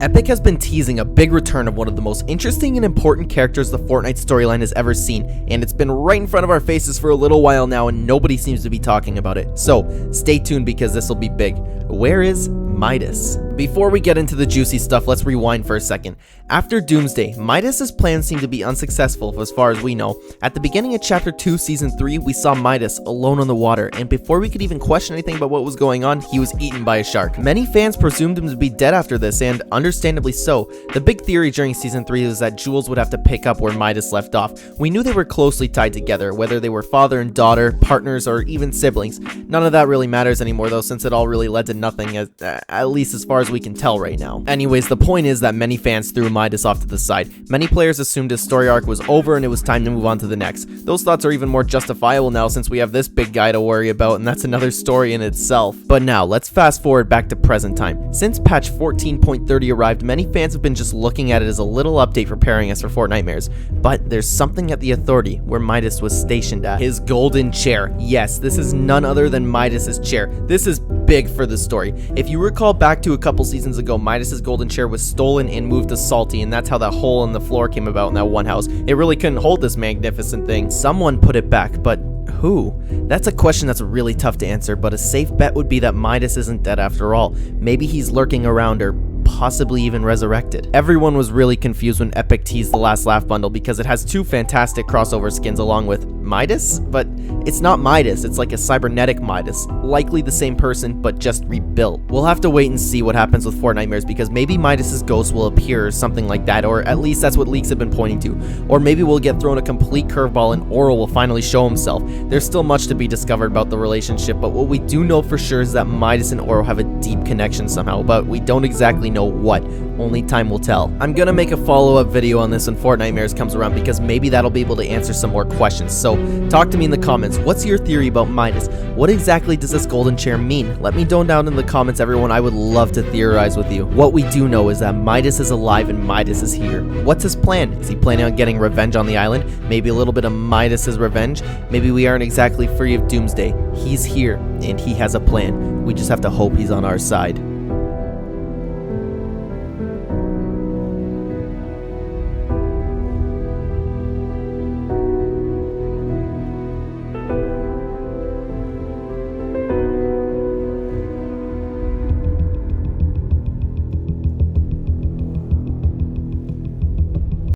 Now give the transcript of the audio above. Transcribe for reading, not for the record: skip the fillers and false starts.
Epic has been teasing a big return of one of the most interesting and important characters the Fortnite storyline has ever seen, and it's been right in front of our faces for a little while now and nobody seems to be talking about it. So, stay tuned because this will be big. Where is Midas? Before we get into the juicy stuff, let's rewind for a second. After Doomsday, Midas's plans seem to be unsuccessful as far as we know. At the beginning of Chapter 2, Season 3, we saw Midas alone on the water, and before we could even question anything about what was going on, he was eaten by a shark. Many fans presumed him to be dead after this, and understandably so. The big theory during Season 3 was that Jules would have to pick up where Midas left off. We knew they were closely tied together, whether they were father and daughter, partners, or even siblings. None of that really matters anymore though, since it all really led to nothing, at least as far as we can tell right now. Anyways, the point is that many fans threw Midas off to the side. Many players assumed his story arc was over and it was time to move on to the next. Those thoughts are even more justifiable now since we have this big guy to worry about, and that's another story in itself. But now, let's fast forward back to present time. Since patch 14.30 arrived, many fans have been just looking at it as a little update preparing us for Fortnitemares. But there's something at the Authority where Midas was stationed at. His golden chair. Yes, this is none other than Midas's chair. This is big for the story. If you recall back to a couple seasons ago, Midas's golden chair was stolen and moved to Salty, and that's how that hole in the floor came about in that one house. It really couldn't hold this magnificent thing. Someone put it back, but who? That's a question that's really tough to answer, but a safe bet would be that Midas isn't dead after all. Maybe he's lurking around or possibly even resurrected. Everyone was really confused when Epic teased the Last Laugh bundle because it has two fantastic crossover skins along with Midas, but it's not Midas, it's like a cybernetic Midas, likely the same person but just rebuilt. We'll have to wait and see what happens with Fortnitemares because maybe Midas's ghost will appear or something like that, or at least that's what leaks have been pointing to. Or maybe we'll get thrown a complete curveball and Oral will finally show himself. There's still much to be discovered about the relationship, but what we do know for sure is that Midas and Oral have a deep connection somehow, but we don't exactly know what. Only time will tell. I'm gonna make a follow-up video on this when Fortnitemares comes around because maybe that'll be able to answer some more questions. So talk to me in the comments. What's your theory about Midas? What exactly does this golden chair mean? Let me know down in the comments, everyone. I would love to theorize with you. What we do know is that Midas is alive and Midas is here. What's his plan? Is he planning on getting revenge on the island? Maybe a little bit of Midas's revenge? Maybe we aren't exactly free of Doomsday. He's here and he has a plan. We just have to hope he's on our side.